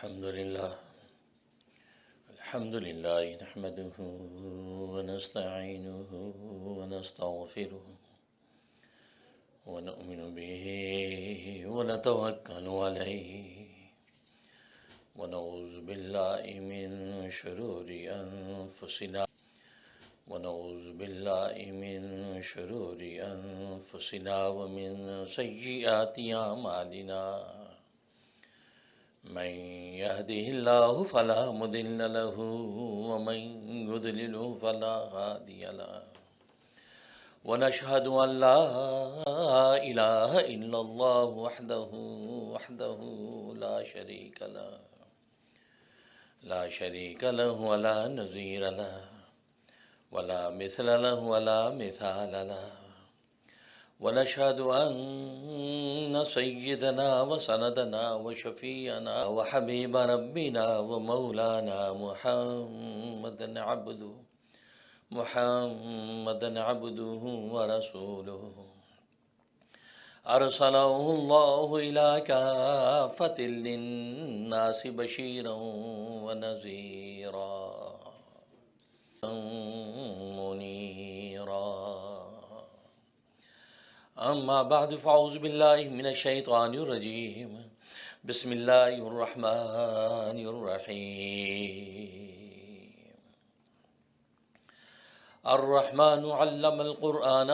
الحمد لله نحمده ونستعينه ونستغفره ونؤمن به ونتوكل عليه ونعوذ بالله من شرور أنفسنا ومن سيئات أعمالنا من يهده الله فلا مضل له ومن يضلل فلا هادي له ونشهد أن لا إله إلا الله وحده لا شريك له ولا نظير له ولا مثل له ولا مثال له ونشهد أن سيدنا وسندنا وشفيعنا وحبيب ربنا ومولانا محمدا عبده ورسوله أرسله الله إلى كافة للناس بشيرا ونذيرا منيرا. أما بعد فأعوذ بالله من الشيطان الرجيم. بسم الله الرحمن الرحيم. الرحمن علم القرآن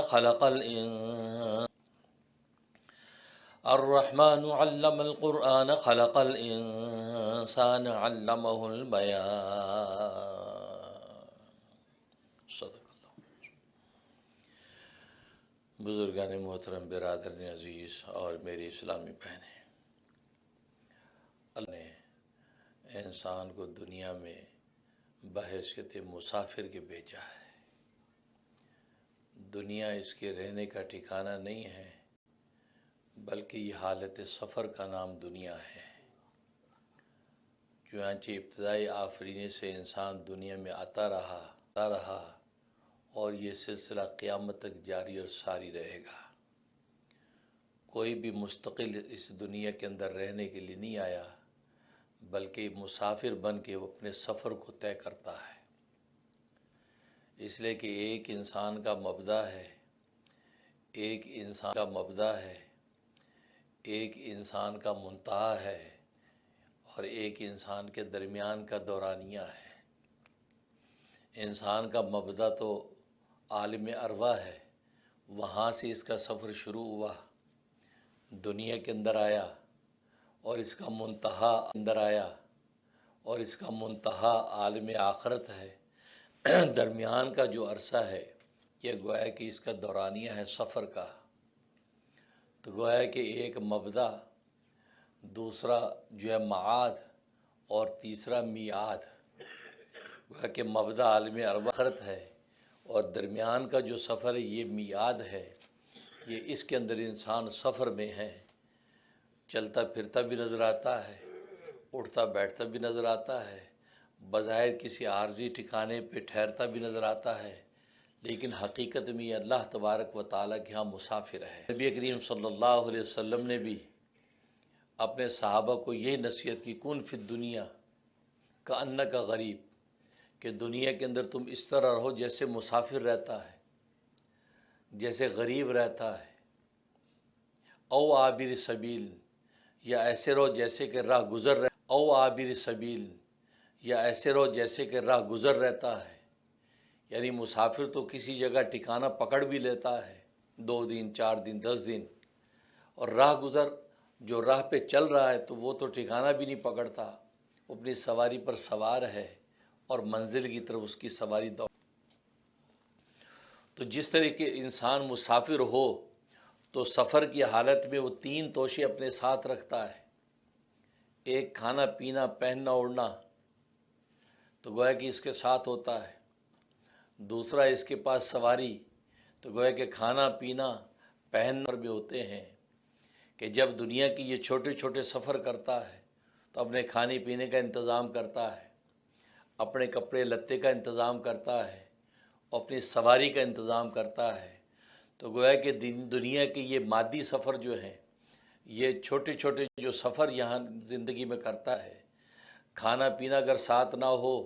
خلق الإنسان علمه البيان. صدق اللہ. بزرگان محترم، برادران عزیز اور میری اسلامی بہنیں، اللہ نے انسان کو دنیا میں بحیثیت مسافر کے بھیجا ہے. دنیا اس کے رہنے کا ٹھکانہ نہیں ہے، بلکہ یہ حالت سفر کا نام دنیا ہے. چنانچہ ابتدائی آفرینی سے انسان دنیا میں آتا رہا اور یہ سلسلہ قیامت تک جاری اور ساری رہے گا. کوئی بھی مستقل اس دنیا کے اندر رہنے کے لیے نہیں آیا، بلکہ مسافر بن کے وہ اپنے سفر کو طے کرتا ہے. اس لیے کہ ایک انسان کا مبدا ہے، ایک انسان کا منتہا ہے، اور ایک انسان کے درمیان کا دورانیہ ہے. انسان کا مبدا تو عالم ارواح ہے، وہاں سے اس کا سفر شروع ہوا، دنیا کے اندر آیا، اور اس کا منتہا عالم آخرت ہے. درمیان کا جو عرصہ ہے یہ گویا کہ اس کا دورانیہ ہے سفر کا. تو گویا کہ ایک مبدا، دوسرا جو ہے معاد، اور تیسرا میعاد. گویا کہ مبدا عالم آخرت ہے، اور درمیان کا جو سفر ہے یہ میعاد ہے. یہ اس کے اندر انسان سفر میں ہے، چلتا پھرتا بھی نظر آتا ہے، اٹھتا بیٹھتا بھی نظر آتا ہے، بظاہر کسی عارضی ٹھکانے پہ ٹھہرتا بھی نظر آتا ہے، لیکن حقیقت میں یہ اللہ تبارک و تعالیٰ کے ہاں مسافر ہے. نبی کریم صلی اللہ علیہ وسلم نے بھی اپنے صحابہ کو یہ نصیحت کی، کن فی الدنیا کأنک غریب، کہ دنیا کے اندر تم اس طرح رہو جیسے مسافر رہتا ہے، جیسے غریب رہتا ہے. او عابر سبیل، یا ایسے رہو جیسے کہ راہ گزر رہتا ہے. یعنی مسافر تو کسی جگہ ٹھکانہ پکڑ بھی لیتا ہے 2 دن 4 دن 10 دن، اور راہ گزر جو راہ پہ چل رہا ہے تو وہ تو ٹھکانہ بھی نہیں پکڑتا، وہ اپنی سواری پر سوار ہے اور منزل کی طرف اس کی سواری دوڑ. تو جس طرح کے انسان مسافر ہو تو سفر کی حالت میں وہ 3 توشے اپنے ساتھ رکھتا ہے. ایک کھانا پینا پہننا اوڑھنا تو گویا کہ اس کے ساتھ ہوتا ہے. دوسرا اس کے پاس سواری، تو گویا کہ کھانا پینا پہننا بھی ہوتے ہیں کہ جب دنیا کی یہ چھوٹے چھوٹے سفر کرتا ہے تو اپنے کھانے پینے کا انتظام کرتا ہے، اپنے کپڑے لتے کا انتظام کرتا ہے، اپنی سواری کا انتظام کرتا ہے. تو گویا کہ دنیا کے یہ مادی سفر جو ہیں، یہ چھوٹے چھوٹے جو سفر یہاں زندگی میں کرتا ہے، کھانا پینا اگر ساتھ نہ ہو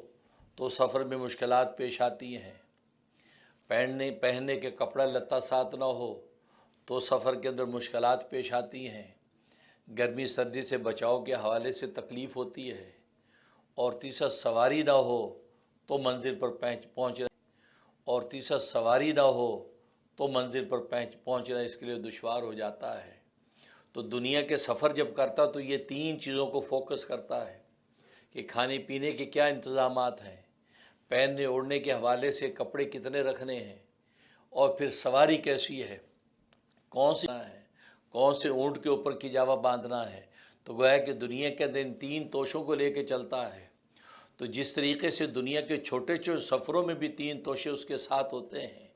تو سفر میں مشکلات پیش آتی ہیں، پہننے کے کپڑا لتا ساتھ نہ ہو تو سفر کے اندر مشکلات پیش آتی ہیں، گرمی سردی سے بچاؤ کے حوالے سے تکلیف ہوتی ہے، اور تیسرا سواری نہ ہو تو منزل پر پہنچنا اس کے لیے دشوار ہو جاتا ہے۔ تو دنیا کے سفر جب کرتا تو یہ تین چیزوں کو فوکس کرتا ہے کہ کھانے پینے کے کیا انتظامات ہیں، پہننے اوڑھنے کے حوالے سے کپڑے کتنے رکھنے ہیں، اور پھر سواری کیسی ہے، کون سے اونٹ کے اوپر کجاوا باندھنا ہے۔ تو گویا کہ دنیا کے اندر ان تین توشوں کو لے کے چلتا ہے۔ تو جس طریقے سے دنیا کے چھوٹے چھوٹے سفروں میں بھی تین توشے اس کے ساتھ ہوتے ہیں،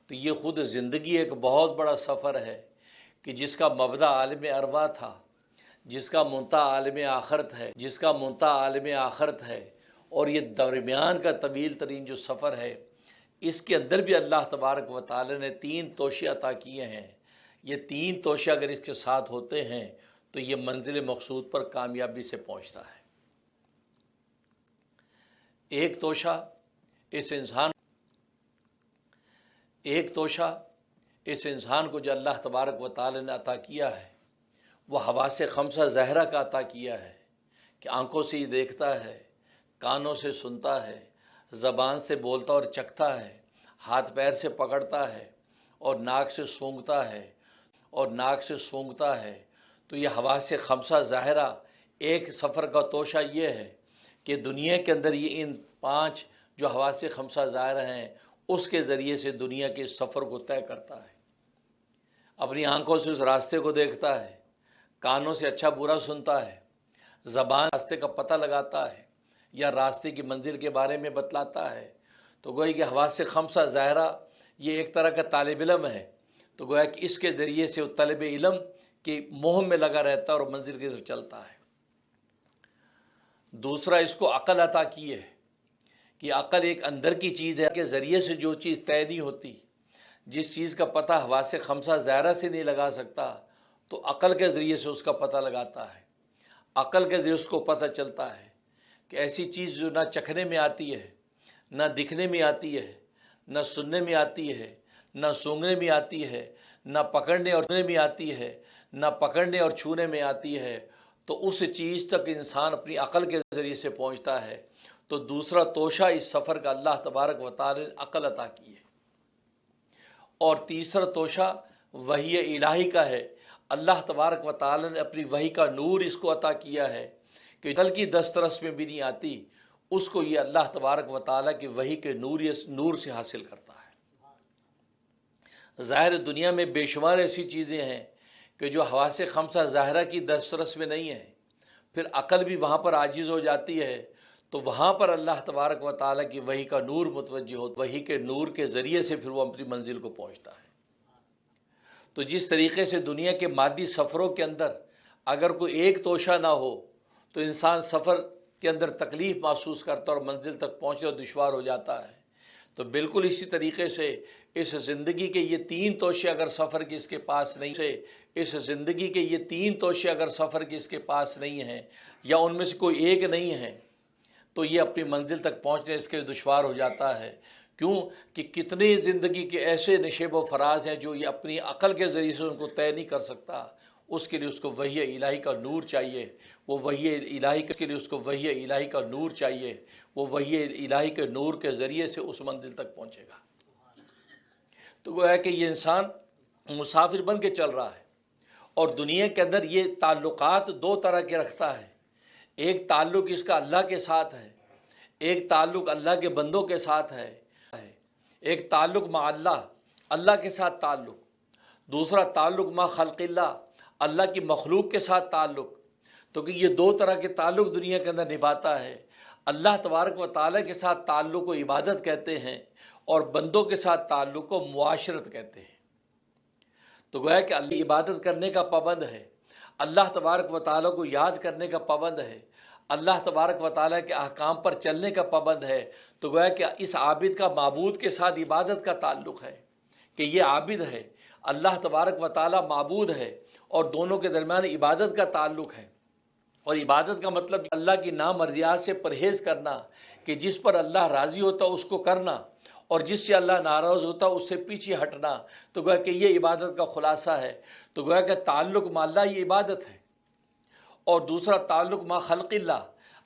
تو یہ خود زندگی ایک بہت بڑا سفر ہے کہ جس کا مبدا عالم ارواح تھا، جس کا منتہا عالم آخرت ہے، اور یہ درمیان کا طویل ترین جو سفر ہے، اس کے اندر بھی اللہ تبارک و تعالی نے تین توشے عطا کیے ہیں۔ یہ تین توشے اگر اس کے ساتھ ہوتے ہیں تو یہ منزل مقصود پر کامیابی سے پہنچتا ہے۔ ایک توشہ اس انسان کو جو اللہ تبارک و تعالی نے عطا کیا ہے، وہ حواس خمسہ ظاہرہ کا عطا کیا ہے کہ آنکھوں سے یہ دیکھتا ہے، کانوں سے سنتا ہے، زبان سے بولتا اور چکھتا ہے، ہاتھ پیر سے پکڑتا ہے، اور ناک سے سونگھتا ہے۔ تو یہ حواس خمسہ ظاہرہ ایک سفر کا توشہ یہ ہے کہ دنیا کے اندر یہ ان پانچ جو حواس خمسہ ظاہرہ ہیں اس کے ذریعے سے دنیا کے سفر کو طے کرتا ہے۔ اپنی آنکھوں سے اس راستے کو دیکھتا ہے، کانوں سے اچھا برا سنتا ہے، زبان راستے کا پتہ لگاتا ہے یا راستے کی منزل کے بارے میں بتلاتا ہے۔ تو گویا کہ حواس خمسہ ظاہرہ یہ ایک طرح کا طالب علم ہے، تو گویا کہ اس کے ذریعے سے وہ طالب علم کی مہم میں لگا رہتا ہے اور منزل کی طرف چلتا ہے۔ دوسرا اس کو عقل عطا کی ہے کہ عقل ایک اندر کی چیز ہے کہ ذریعے سے جو چیز طے نہیں ہوتی، جس چیز کا پتہ حواس خمسہ ظاہرہ سے نہیں لگا سکتا تو عقل کے ذریعے سے اس کا پتہ لگاتا ہے۔ عقل کے ذریعے اس کو پتہ چلتا ہے کہ ایسی چیز جو نہ چکھنے میں آتی ہے، نہ دکھنے میں آتی ہے، نہ سننے میں آتی ہے، نہ سونگھنے میں آتی ہے، نہ پکڑنے اور چھونے میں آتی ہے، نہ پکڑنے اور چھونے میں آتی ہے، تو اس چیز تک انسان اپنی عقل کے ذریعے سے پہنچتا ہے۔ تو دوسرا توشہ اس سفر کا اللہ تبارک و تعالی نے عقل عطا کی ہے۔ اور تیسرا توشہ وحی الہی کا ہے، اللہ تبارک و تعالی نے اپنی وحی کا نور اس کو عطا کیا ہے کہ عقل کی دسترس میں بھی نہیں آتی، اس کو یہ اللہ تبارک و تعالی کی وحی کے نور سے حاصل کرتا ہے۔ ظاہر دنیا میں بے شمار ایسی چیزیں ہیں کہ جو حواس خمسہ ظاہرہ کی دسترس میں نہیں ہیں، پھر عقل بھی وہاں پر عاجز ہو جاتی ہے، تو وہاں پر اللہ تبارک و تعالیٰ کی وحی کا نور متوجہ ہوتا ہے، وحی کے نور کے ذریعے سے پھر وہ اپنی منزل کو پہنچتا ہے۔ تو جس طریقے سے دنیا کے مادی سفروں کے اندر اگر کوئی ایک توشہ نہ ہو تو انسان سفر کے اندر تکلیف محسوس کرتا اور منزل تک پہنچنا دشوار ہو جاتا ہے، تو بالکل اسی طریقے سے اس زندگی کے یہ تین توشے اگر سفر کی اس کے پاس نہیں ہیں یا ان میں سے کوئی ایک نہیں ہے تو یہ اپنی منزل تک پہنچنے اس کے دشوار ہو جاتا ہے۔ کیوں کہ کتنے زندگی کے ایسے نشیب و فراز ہیں جو یہ اپنی عقل کے ذریعے سے ان کو طے نہیں کر سکتا، اس کے لیے اس کو وحی الہی کا نور چاہیے، وہ وحی الہی کے نور کے ذریعے سے اس منزل تک پہنچے گا۔ تو گویا کہ یہ انسان مسافر بن کے چل رہا ہے، اور دنیا کے اندر یہ تعلقات دو طرح کے رکھتا ہے۔ ایک تعلق اس کا اللہ کے ساتھ ہے، ایک تعلق اللہ کے بندوں کے ساتھ ہے، ایک تعلق مع اللہ کے ساتھ تعلق، دوسرا تعلق مع خلق اللہ کی مخلوق کے ساتھ تعلق۔ تو کہ یہ دو طرح کے تعلق دنیا کے اندر نبھاتا ہے۔ اللہ تبارک و تعالیٰ کے ساتھ تعلق کو عبادت کہتے ہیں، اور بندوں کے ساتھ تعلق کو معاشرت کہتے ہیں۔ تو گویا کہ اللہ عبادت کرنے کا پابند ہے، اللہ تبارک و تعالیٰ کو یاد کرنے کا پابند ہے، اللہ تبارک و تعالیٰ کے احکام پر چلنے کا پابند ہے۔ تو گویا کہ اس عابد کا معبود کے ساتھ عبادت کا تعلق ہے کہ یہ عابد ہے، اللہ تبارک و تعالیٰ معبود ہے، اور دونوں کے درمیان عبادت کا تعلق ہے۔ اور عبادت کا مطلب اللہ کی نامرضیات سے پرہیز کرنا، کہ جس پر اللہ راضی ہوتا اس کو کرنا اور جس سے اللہ ناراض ہوتا اس سے پیچھے ہٹنا، تو گویا کہ یہ عبادت کا خلاصہ ہے۔ تو گویا کہ تعلق مع اللہ یہ عبادت ہے۔ اور دوسرا تعلق مع خلق اللہ،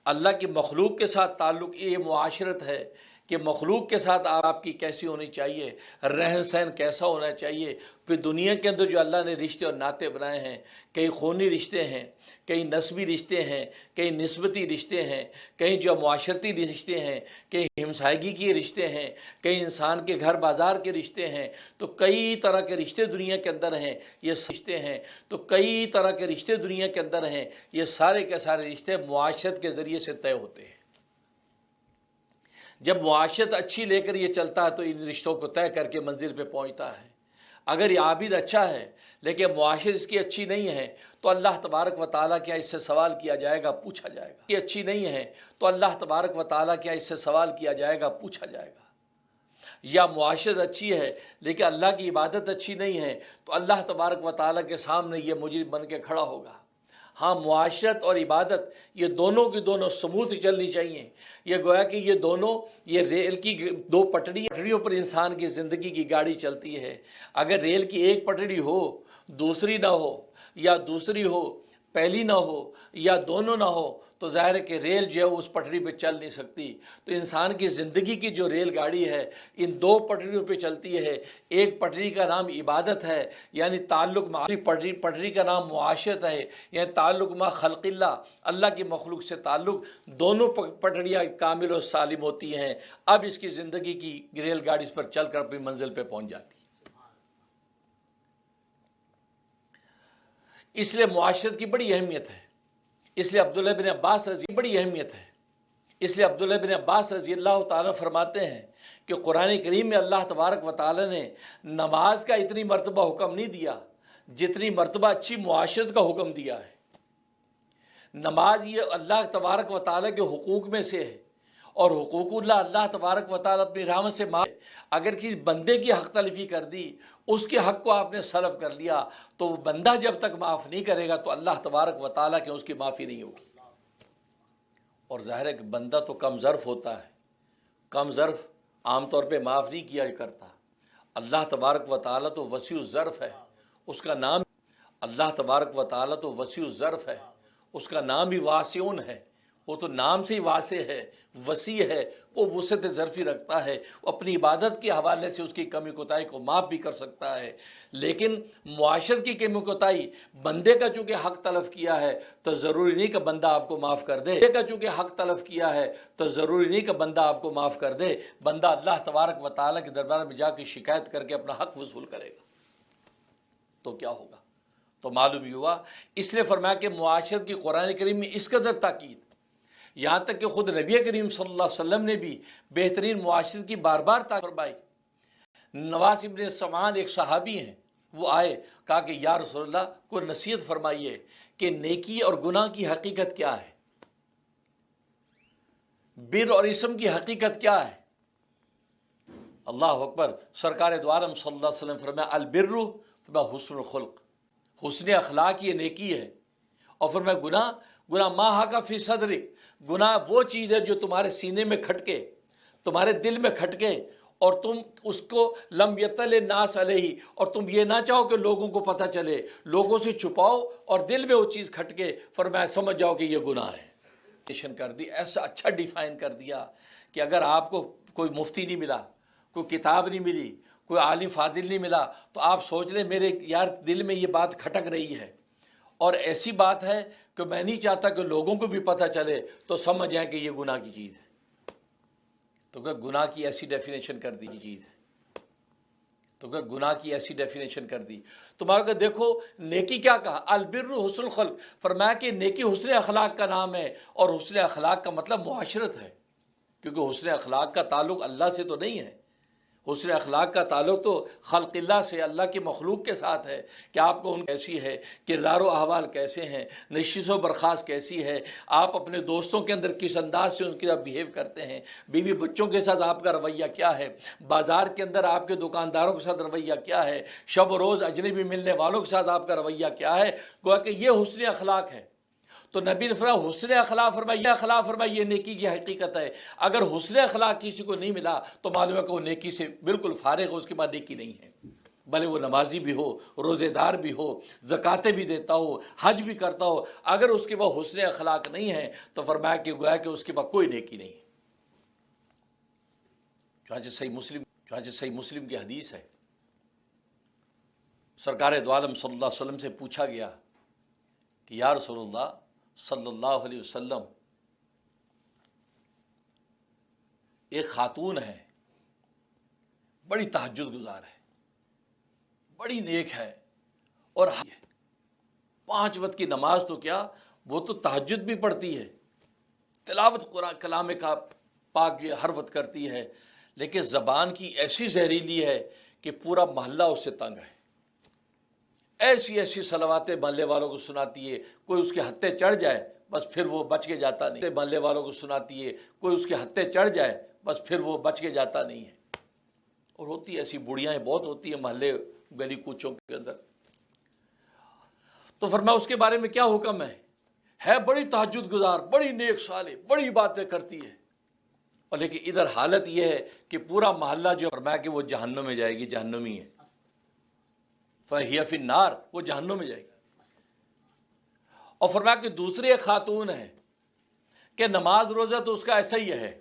اللہ کی مخلوق کے ساتھ تعلق، یہ معاشرت ہے کہ مخلوق کے ساتھ آپ کی کیسی ہونی چاہیے، رہن سہن کیسا ہونا چاہیے۔ پھر دنیا کے اندر جو اللہ نے رشتے اور ناطے بنائے ہیں، کئی خونی رشتے ہیں، کئی نسبی رشتے ہیں، کئی نسبتی رشتے ہیں، کئی جو معاشرتی رشتے ہیں، کئی ہمسائیگی کے رشتے ہیں، کئی انسان کے گھر بازار کے رشتے ہیں، تو کئی طرح کے رشتے دنیا کے اندر ہیں۔ یہ رشتے ہیں تو کئی طرح کے رشتے دنیا کے اندر ہیں، یہ سارے کے سارے رشتے معاشرت کے ذریعے سے طے ہوتے ہیں۔ جب معاشرت اچھی لے کر یہ چلتا ہے تو ان رشتوں کو طے کر کے منزل پہ پہنچتا ہے۔ اگر یہ عابد اچھا ہے لیکن معاشرت اس کی اچھی نہیں ہے تو اللہ تبارک و تعالیٰ کیا اس سے سوال کیا جائے گا، پوچھا جائے گا۔ یہ اچھی نہیں ہے تو اللہ تبارک و تعالیٰ کیا اس سے سوال کیا جائے گا، پوچھا جائے گا۔ یا معاشرت اچھی ہے لیکن اللہ کی عبادت اچھی نہیں ہے تو اللہ تبارک و تعالیٰ کے سامنے یہ مجرم بن کے کھڑا ہوگا۔ ہاں، معاشرت اور عبادت یہ دونوں کی دونوں سموتھ چلنی چاہیے۔ یہ گویا کہ یہ دونوں، یہ ریل کی دو پٹریوں پر انسان کی زندگی کی گاڑی چلتی ہے۔ اگر ریل کی ایک پٹڑی ہو، دوسری نہ ہو، یا دوسری ہو پہلی نہ ہو، یا دونوں نہ ہو، تو ظاہر ہے کہ ریل جو ہے اس پٹری پہ چل نہیں سکتی۔ تو انسان کی زندگی کی جو ریل گاڑی ہے ان دو پٹریوں پہ چلتی ہے۔ ایک پٹری کا نام عبادت ہے، یعنی تعلق مع پٹری کا نام معاشرت ہے، یعنی تعلق مع خلق اللہ، اللہ کی مخلوق سے تعلق۔ دونوں پٹریاں کامل و سالم ہوتی ہیں، اب اس کی زندگی کی ریل گاڑی اس پر چل کر اپنی منزل پہ پہنچ جاتی ہے۔ اس لیے معاشرت کی بڑی اہمیت ہے۔ اس لیے عبداللہ بن عباس رضی کی بڑی اہمیت ہے۔ اس لیے عبداللہ بن عباس رضی اللہ تعالیٰ فرماتے ہیں کہ قرآن کریم میں اللہ تبارک و تعالیٰ نے نماز کا اتنی مرتبہ حکم نہیں دیا جتنی مرتبہ اچھی معاشرت کا حکم دیا ہے۔ نماز یہ اللہ تبارک و تعالیٰ کے حقوق میں سے ہے، اور حقوق اللہ تبارک و تعالیٰ اپنی رحمت سے اگر کسی بندے کی حق تلفی کر دی، اس کے حق کو آپ نے سلب کر لیا، تو وہ بندہ جب تک معاف نہیں کرے گا تو اللہ تبارک و تعالیٰ کے اس کی معافی نہیں ہوگی۔ اور ظاہر ہے کہ بندہ تو کم ظرف ہوتا ہے، کم ظرف عام طور پہ معاف نہیں کیا کرتا۔ اللہ تبارک و تعالیٰ تو وسیع الظرف ہے، اس کا نام اللہ تبارک و تعالیٰ تو وسیع الظرف ہے، اس کا نام بھی واسعون ہے۔ وہ تو نام سے ہی واسع ہے، وسیع ہے، وہ وسعت ظرفی رکھتا ہے، وہ اپنی عبادت کے حوالے سے اس کی کمی کوتاہی کو معاف بھی کر سکتا ہے۔ لیکن معاشرت کی کمی کوتاہی، بندے کا چونکہ حق تلف کیا ہے تو ضروری نہیں کہ بندہ آپ کو معاف کر دے۔ بندے کا چونکہ حق تلف کیا ہے تو ضروری نہیں کہ بندہ آپ کو معاف کر دے۔ بندہ اللہ تبارک و تعالیٰ کے دربار میں جا کے شکایت کر کے اپنا حق وصول کرے گا تو کیا ہوگا؟ تو معلوم ہی ہوا۔ اس لیے فرمایا کہ معاشرت کی قرآن کریم میں اس قدر تاکید، یہاں تک کہ خود نبی کریم صلی اللہ علیہ وسلم نے بھی بہترین معاشرت کی بار بار تاکید فرمائی۔ نواس ابن سمعان ایک صحابی ہیں، وہ آئے، کہا کہ یا رسول اللہ کو نصیحت فرمائیے کہ نیکی اور گناہ کی حقیقت کیا ہے، بر اور اسم کی حقیقت کیا ہے۔ اللہ اکبر۔ سرکار دو عالم صلی اللہ علیہ وسلم فرمایا البر فرمایا حسن الخلق، حسن اخلاق یہ نیکی ہے۔ اور فرمایا گناہ ما حاکا فی صدرک، گناہ وہ چیز ہے جو تمہارے سینے میں کھٹکے، تمہارے دل میں کھٹکے، اور تم اس کو لم یطلع الناس علیہ، اور تم یہ نہ چاہو کہ لوگوں کو پتہ چلے، لوگوں سے چھپاؤ اور دل میں وہ چیز کھٹکے، فرمایا سمجھ جاؤ کہ یہ گناہ ہے۔ کر دی، ایسا اچھا ڈیفائن کر دیا کہ اگر آپ کو کوئی مفتی نہیں ملا، کوئی کتاب نہیں ملی، کوئی عالم فاضل نہیں ملا، تو آپ سوچ لیں میرے یار دل میں یہ بات کھٹک رہی ہے اور ایسی بات ہے کہ میں نہیں چاہتا کہ لوگوں کو بھی پتہ چلے، تو سمجھ جائیں کہ یہ گناہ کی چیز ہے۔ تو کہ گناہ کی ایسی ڈیفینیشن کر دی چیز ہے، تو کہ گناہ کی ایسی ڈیفینیشن کر دی۔ تمہارا کہ دیکھو نیکی کیا کہا، البر حسن الخلق، فرمایا کہ نیکی حسن اخلاق کا نام ہے، اور حسن اخلاق کا مطلب معاشرت ہے، کیونکہ حسن اخلاق کا تعلق اللہ سے تو نہیں ہے، حسن اخلاق کا تعلق تو خلق اللہ سے، اللہ کی مخلوق کے ساتھ ہے، کہ آپ کو ان کیسی ہے، کردار و احوال کیسے ہیں، نشست و برخاست کیسی ہے، آپ اپنے دوستوں کے اندر کس انداز سے ان کے ساتھ بیہیو کرتے ہیں، بیوی بچوں کے ساتھ آپ کا رویہ کیا ہے، بازار کے اندر آپ کے دکانداروں کے ساتھ رویہ کیا ہے، شب و روز اجنبی ملنے والوں کے ساتھ آپ کا رویہ کیا ہے، گویا کہ یہ حسن اخلاق ہے۔ تو نبی نے فرمایا حسن اخلاق فرمایا یہ نیکی کی حقیقت ہے۔ اگر حسن اخلاق کسی کو نہیں ملا تو معلوم ہے کہ وہ نیکی سے بالکل فارغ ہو، اس کے بعد نیکی نہیں ہے، بھلے وہ نمازی بھی ہو، روزے دار بھی ہو، زکاتیں بھی دیتا ہو، حج بھی کرتا ہو، اگر اس کے بعد حسن اخلاق نہیں ہے تو فرمایا کہ گویا کہ اس کے بعد کوئی نیکی نہیں ہے۔ چنانچہ صحیح مسلم کی حدیث ہے، سرکار دو عالم صلی اللہ علیہ وسلم سے پوچھا گیا کہ یا رسول اللہ صلی اللہ علیہ وسلم، ایک خاتون ہے، بڑی تہجد گزار ہے، بڑی نیک ہے، اور 5 وقت کی نماز تو کیا، وہ تو تہجد بھی پڑھتی ہے، تلاوت قرآن کلام کا پاک جو ہر وقت کرتی ہے، لیکن زبان کی ایسی زہریلی ہے کہ پورا محلہ اس سے تنگ ہے، ایسی صلواتیں محلے والوں کو سناتی ہے، کوئی اس کے ہتھے چڑھ جائے بس پھر وہ بچ کے جاتا نہیں، محلے والوں کو سناتی ہے، کوئی اس کے ہتھے چڑھ جائے بس پھر وہ بچ کے جاتا نہیں ہے۔ اور ہوتی ایسی بڑیاں بہت ہوتی ہیں محلے گلی کوچوں کے اندر۔ تو فرمایا اس کے بارے میں کیا حکم ہے بڑی تہجد گزار، بڑی نیک صالح، بڑی باتیں کرتی ہے، اور لیکن ادھر حالت یہ ہے کہ پورا محلہ جو فرمایا کہ وہ جہنم میں جائے گی، جہنمی ہے، فَهِيَ فِي النَّارِ، وہ جہنم میں جائے گی۔ اور فرمایا کہ دوسری ایک خاتون ہے کہ نماز روزہ تو اس کا ایسا ہی ہے،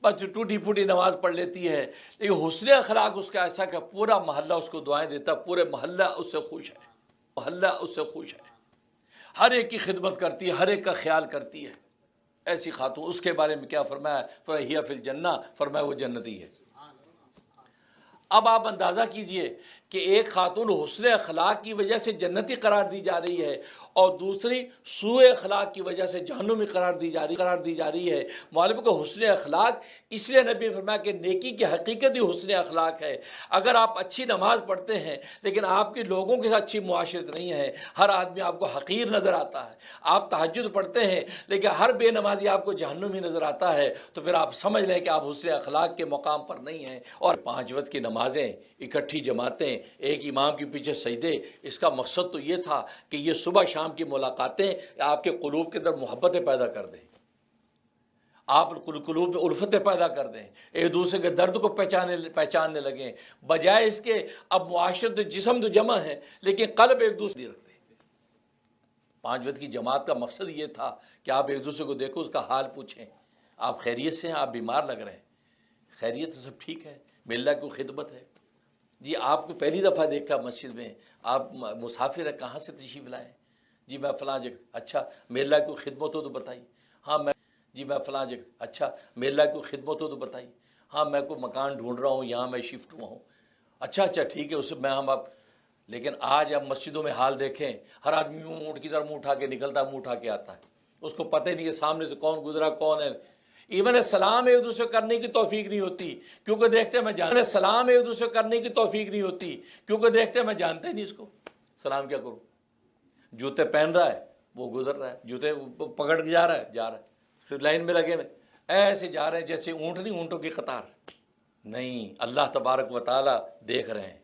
بس ٹوٹی پھوٹی نماز پڑھ لیتی ہے، لیکن حسن اخلاق اس کا ایسا کہ پورا محلہ اس کو دعائیں دیتا، پورے محلہ اس سے خوش ہے، ہر ایک کی خدمت کرتی ہے، ہر ایک کا خیال کرتی ہے، ایسی خاتون۔ اس کے بارے میں کیا فرمایا؟ فَهِيَ فِي الْجَنَّةِ، فرمایا وہ جنتی ہے۔ اب آپ اندازہ کیجئے کہ ایک خاتون حسن اخلاق کی وجہ سے جنتی قرار دی جا رہی ہے، اور دوسری سوء اخلاق کی وجہ سے جہنمی قرار دی جا رہی ہے۔ معلوم کہ حسن اخلاق، اس لیے نبی نے فرمایا کہ نیکی کی حقیقت ہی حسن اخلاق ہے۔ اگر آپ اچھی نماز پڑھتے ہیں لیکن آپ کی لوگوں کے ساتھ اچھی معاشرت نہیں ہے، ہر آدمی آپ کو حقیر نظر آتا ہے، آپ تہجد پڑھتے ہیں لیکن ہر بے نمازی آپ کو جہنمی نظر آتا ہے، تو پھر آپ سمجھ لیں کہ آپ حسن اخلاق کے مقام پر نہیں ہیں۔ اور 5 وقت کی نمازیں، اکٹھی جماعتیں، ایک امام کے پیچھے سجدے، اس کا مقصد تو یہ تھا کہ یہ صبح شام کی ملاقاتیں آپ کے قلوب کے اندر محبتیں پیدا کر دیں، آپ قلوب میں الفتیں پیدا کر دیں، ایک دوسرے کے درد کو پہچاننے لگیں، بجائے اس کے اب معاشرت جسم تو جمع ہے لیکن قلب ایک دوسرے نہیں رکھتے۔ 5 وقت کی جماعت کا مقصد یہ تھا کہ آپ ایک دوسرے کو دیکھو، اس کا حال پوچھیں، آپ خیریت سے ہیں، آپ بیمار لگ رہے ہیں، خیریت سے سب ٹھیک ہے، اللہ کی خدمت ہے، جی آپ کو پہلی دفعہ دیکھا مسجد میں، آپ مسافر ہیں، کہاں سے تشریف لائے؟ جی میں فلاں جگہ، اچھا میرے اللہ کی خدمت ہو تو بتائیے، ہاں میں فلاں جگہ، اچھا میرے اللہ کی خدمت ہو تو بتائیے، ہاں میں کوئی مکان ڈھونڈ رہا ہوں، یہاں میں شفٹ ہوا ہوں، اچھا ٹھیک ہے، اس میں ہم آپ۔ لیکن آج آپ مسجدوں میں حال دیکھیں، ہر آدمی اونٹ کی طرح منہ اٹھا کے نکلتا ہے، منہ اٹھا کے آتا ہے، اس کو پتہ ہی نہیں کہ سامنے سے کون گزرا، کون ہے۔ ایون سلام ایک دوسرے کرنے کی توفیق نہیں ہوتی کیونکہ دیکھتے میں جانتے، سلام ایک دوسرے کرنے کی توفیق نہیں ہوتی کیونکہ دیکھتے میں جانتے نہیں اس کو، سلام کیا کروں؟ جوتے پہن رہا ہے، وہ گزر رہا ہے، جوتے پکڑ کے جا رہا ہے، پھر لائن میں لگے ہوئے ایسے جا رہے ہیں جیسے اونٹ نہیں، اونٹوں کی قطار نہیں۔ اللہ تبارک و تعالیٰ دیکھ رہے ہیں،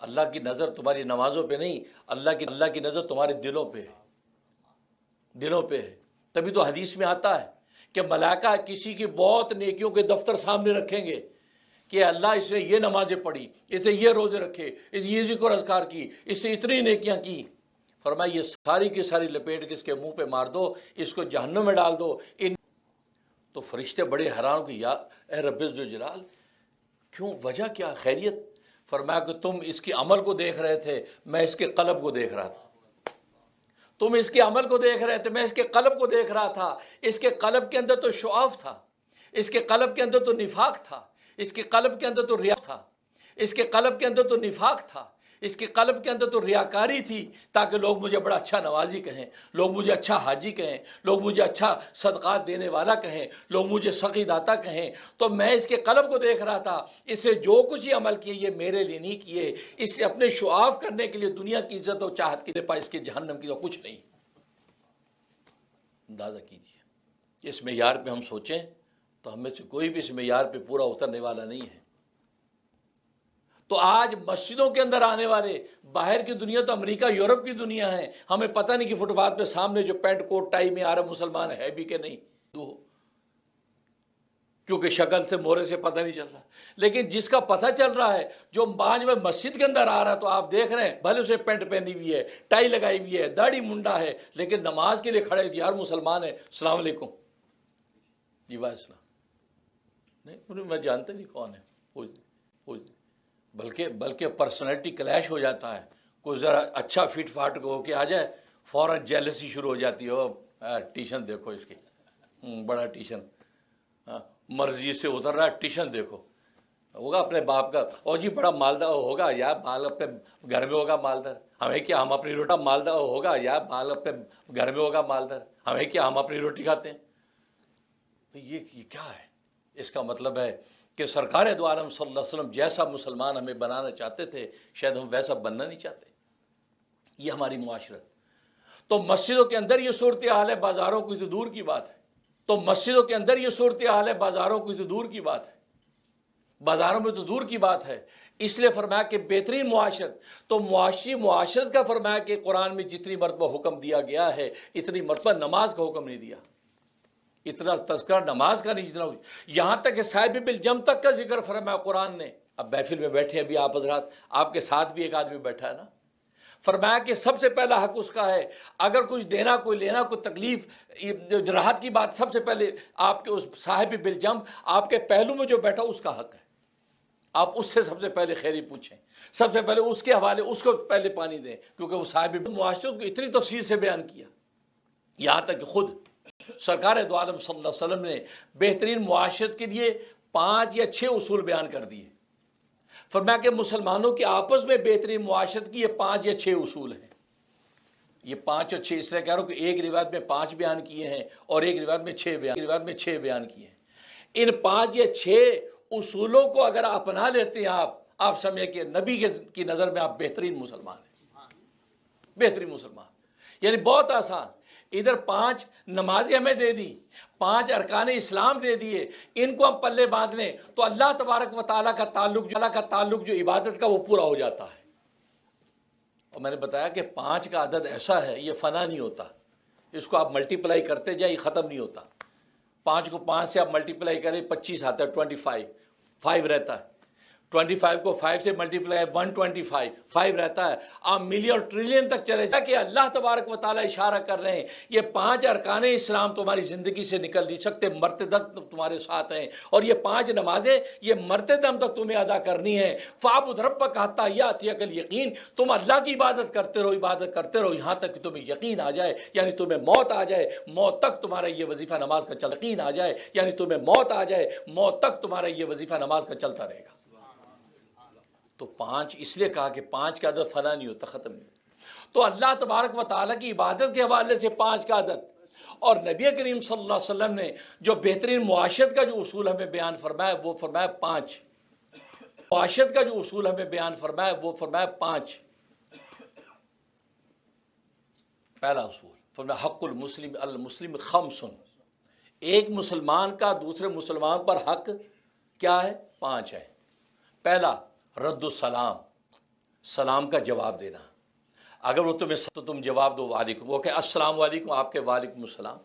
اللہ کی نظر تمہاری نمازوں پہ نہیں، اللہ کی نظر تمہارے دلوں پہ ہے۔ تبھی تو حدیث میں آتا ہے کہ ملائکہ کسی کی بہت نیکیوں کے دفتر سامنے رکھیں گے کہ اللہ اس نے یہ نمازیں پڑھی، اس نے یہ روزے رکھے، اس نے یہ ذکر اذکار کی، اس سے اتنی نیکیاں کی، فرمایا یہ ساری کی ساری لپیٹ کے اس کے منہ پہ مار دو، اس کو جہنم میں ڈال دو۔ تو فرشتے بڑے حیران کہ یا اے رب ذوالجلال، کیوں، وجہ کیا، خیریت؟ فرمایا کہ تم اس کے عمل کو دیکھ رہے تھے، میں اس کے قلب کو دیکھ رہا تھا۔ تم اس کے عمل کو دیکھ رہے تھے، میں اس کے قلب کو دیکھ رہا تھا۔ اس کے قلب کے اندر تو شعاف تھا، اس کے قلب کے اندر تو نفاق تھا، اس کے قلب کے اندر تو ریا تھا، اس کے قلب کے اندر تو نفاق تھا، اس کے قلب کے اندر تو ریاکاری تھی، تاکہ لوگ مجھے بڑا اچھا نوازی کہیں، لوگ مجھے اچھا حاجی کہیں، لوگ مجھے اچھا صدقات دینے والا کہیں، لوگ مجھے سخی داتا کہیں۔ تو میں اس کے قلب کو دیکھ رہا تھا، اس سے جو کچھ ہی عمل کیے یہ میرے لیے نہیں کیے، اس سے اپنے شعاف کرنے کے لیے دنیا کی عزت و چاہت کے پاس اس کے جہنم کی تو کچھ نہیں۔ اندازہ کیجیے، اس معیار پہ ہم سوچیں تو ہم میں سے کوئی بھی اس معیار پہ پورا اترنے والا نہیں ہے۔ تو آج مسجدوں کے اندر آنے والے باہر کی دنیا تو امریکہ یورپ کی دنیا ہے، ہمیں پتہ نہیں کہ فٹ پاتھ پہ سامنے جو پینٹ کوٹ ٹائی میں آ رہا مسلمان ہے بھی کہ نہیں، کیونکہ شکل سے مورے سے پتہ نہیں چل رہا۔ لیکن جس کا پتہ چل رہا ہے، جو 5 مسجد کے اندر آ رہا ہے، تو آپ دیکھ رہے ہیں بھلے اسے پینٹ پہنی ہوئی ہے، ٹائی لگائی ہوئی ہے، داڑھی منڈا ہے، لیکن نماز کے لیے کھڑے یار مسلمان ہے، السلام علیکم جی وعلیکم السلام، نہیں میں جانتا نہیں کون ہے، بلکہ پرسنالٹی کلیش ہو جاتا ہے، کوئی ذرا اچھا فٹ فاٹ ہو کے آ جائے فوراً جیلسی شروع ہو جاتی ہے، ٹیشن دیکھو اس کی، بڑا ٹیشن، مرضی سے اتر رہا ہے، ٹیشن دیکھو، ہوگا اپنے باپ کا، اور جی بڑا مالدار ہوگا یا مال اپنے گھر میں ہوگا مالدار، ہمیں کیا، ہم اپنی روٹی مالدار ہوگا یا مال اپنے گھر میں ہوگا مالدار، ہمیں کیا، ہم اپنی روٹی کھاتے ہیں۔ یہ کیا ہے؟ اس کا مطلب ہے کہ سرکار دو عالم صلی اللہ علیہ وسلم جیسا مسلمان ہمیں بنانا چاہتے تھے، شاید ہم ویسا بننا نہیں چاہتے۔ یہ ہماری معاشرت، تو مسجدوں کے اندر یہ صورتحال ہے، بازاروں کی تو دور کی بات ہے، تو مسجدوں کے اندر یہ صورتحال ہے، بازاروں کی تو دور کی بات ہے، بازاروں میں تو دور کی بات ہے۔ اس لیے فرمایا کہ بہترین معاشرت، تو معاشرت کا فرمایا کہ قرآن میں جتنی مرتبہ حکم دیا گیا ہے اتنی مرتبہ نماز کا حکم نہیں دیا، اتنا تذکرہ نماز کا نہیں جتنا، یہاں تک کہ صاحب بالجم تک کا ذکر فرمایا قرآن نے۔ اب محفل میں بیٹھے ابھی آپ حضرات، آپ کے ساتھ بھی ایک آدمی بیٹھا ہے نا، فرمایا کہ سب سے پہلا حق اس کا ہے، اگر کچھ دینا کوئی لینا کوئی تکلیف راحت کی بات، سب سے پہلے آپ کے اس صاحب بالجم، آپ کے پہلو میں جو بیٹھا اس کا حق ہے، آپ اس سے سب سے پہلے خیری پوچھیں، سب سے پہلے اس کے حوالے، اس کو پہلے پانی دیں، کیونکہ وہ صاحب معاشرت کو اتنی تفصیل سے بیان کیا، یہاں تک کہ خود سرکار دو عالم صلی اللہ علیہ وسلم نے بہترین معاشرت کے لیے 5 یا 6 اصول بیان کر دیے۔ فرمایا کہ مسلمانوں کے آپس میں بہترین معاشرت کی یہ 5 یا 6 اصول ہیں۔ یہ 5 اور 6 اس لیے کہہ رہا ہوں کہ ایک روایت میں 5 بیان کیے ہیں اور ایک روایت میں 6 بیان کیے ہیں۔ ان 5 یا 6 اصولوں کو اگر اپنا لیتے ہیں آپ سمجھیں کہ نبی کی نظر میں آپ بہترین مسلمان ہیں، بہترین مسلمان، یعنی بہت آسان۔ ادھر 5 نمازیں ہمیں دے دی، 5 ارکان اسلام دے دیے، ان کو ہم پلے باندھ لیں تو اللہ تبارک و تعالیٰ کا تعلق جو عبادت کا وہ پورا ہو جاتا ہے۔ اور میں نے بتایا کہ 5 کا عدد ایسا ہے، یہ فنا نہیں ہوتا، اس کو آپ ملٹی پلائی کرتے جائیں یہ ختم نہیں ہوتا۔ 5 کو 5 سے آپ ملٹی پلائی کریں 25 آتا ہے، 5 رہتا ہے، 25 کو 5 سے ملٹی پلائی 125 رہتا ہے، آپ ملین اور ٹریلین تک چلے جا کہ اللہ تبارک و تعالیٰ اشارہ کر رہے ہیں یہ 5 ارکان اسلام تمہاری زندگی سے نکل نہیں سکتے، مرتے دم تک تمہارے ساتھ ہیں، اور یہ 5 نمازیں یہ مرتے دم تک تمہیں ادا کرنی ہے۔ فاعبد ربک حتی یاتیک الیقین، تم اللہ کی عبادت کرتے رہو یہاں تک کہ تمہیں یقین آ جائے، یعنی تمہیں موت آ جائے، موت تک تمہارا یہ وظیفہ نماز کا یقین آ جائے، یعنی تمہیں موت آ جائے، موت تک تمہارا یہ وظیفہ نماز کا چلتا رہے گا۔ تو 5 اس لیے کہا کہ 5 کا عدد فنا نہیں ہوتا، ختم نہیں ہوتا۔ تو اللہ تبارک و تعالیٰ کی عبادت کے حوالے سے 5 کا عدد، اور نبی کریم صلی اللہ علیہ وسلم نے جو بہترین معاشرت کا جو اصول ہمیں بیان فرمایا وہ فرمایا 5، معاشرت کا جو اصول ہمیں بیان فرمایا وہ فرمایا 5۔ پہلا اصول فرمایا حق المسلم المسلم خمس، ایک مسلمان کا دوسرے مسلمان پر حق کیا ہے؟ 5 ہے۔ پہلا رد السلام، سلام کا جواب دینا، اگر وہ تمہیں تو تم جواب دو وعلیکم، وہ کہ السلام علیکم، آپ کے وعلیکم السلام۔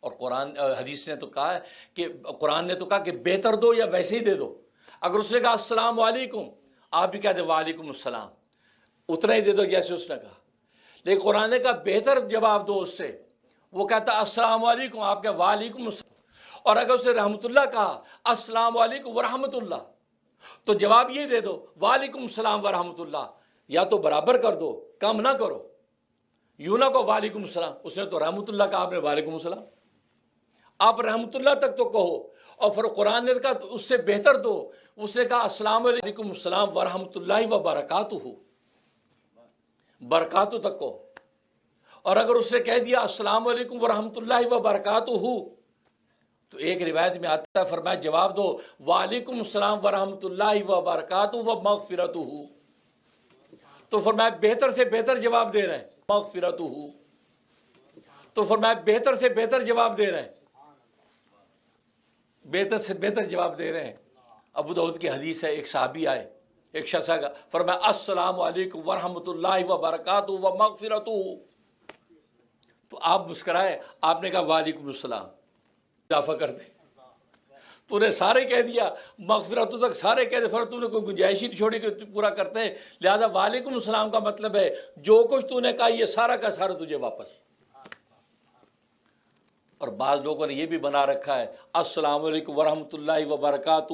اور قرآن حدیث نے تو کہا ہے کہ قرآن نے تو کہا کہ بہتر دو یا ویسے ہی دے دو، اگر اس نے کہا السلام علیکم آپ بھی کہہ دیں وعلیکم السلام، اتنا ہی دے دو جیسے اس نے کہا، لیکن قرآن نے کہا بہتر جواب دو اس سے، وہ کہتا السلام علیکم آپ کے وعلیکم السلام، اور اگر اس نے رحمت اللہ کہا السلام علیکم ورحمۃ اللہ تو جواب یہ دے دو وعلیکم السلام ورحمۃ اللہ، یا تو برابر کر دو کم نہ کرو، یوں نہ کو وعلیکم السلام، اس نے تو رحمت اللہ کہا آپ نے وعلیکم السلام، آپ رحمت اللہ تک تو کہو، اور پھر قرآن نے کہا اس سے بہتر دو، اس نے کہا السلام علیکم السلام ورحمۃ اللہ وبرکاتہ، برکاتہ تک کہو، اور اگر اس نے کہہ دیا السلام علیکم ورحمۃ اللہ وبرکاتہ تو ایک روایت میں آتا ہے فرمایا جواب دو وعلیکم السلام ورحمۃ اللہ وبرکاتہ ومغفرتہ، تو فرمایا بہتر سے بہتر جواب دے رہے ہیں، مغفرتہ، تو فرمایا بہتر سے بہتر جواب دے رہے ہیں، بہتر سے بہتر جواب دے رہے ہیں۔ ابو داؤد کی حدیث ہے، ایک صحابی آئے ایک شخص آگا فرمایا السلام علیکم ورحمۃ اللہ وبرکاتہ ومغفرتہ، تو آپ مسکرائے، آپ نے کہا وعلیکم السلام، اضافہ کر دیں، تو نے سارے کہہ دیا، مغفرت تک سارے کہہ دے، پھر تو نے کوئی گنجائش ہی نہیں چھوڑی کہ پورا کرتے ہیں، لہذا وعلیکم السلام کا مطلب ہے جو کچھ تو نے کہا یہ سارا کا سارا تجھے واپس۔ اور بعض لوگوں نے یہ بھی بنا رکھا ہے السلام علیکم ورحمۃ اللہ وبرکاتہ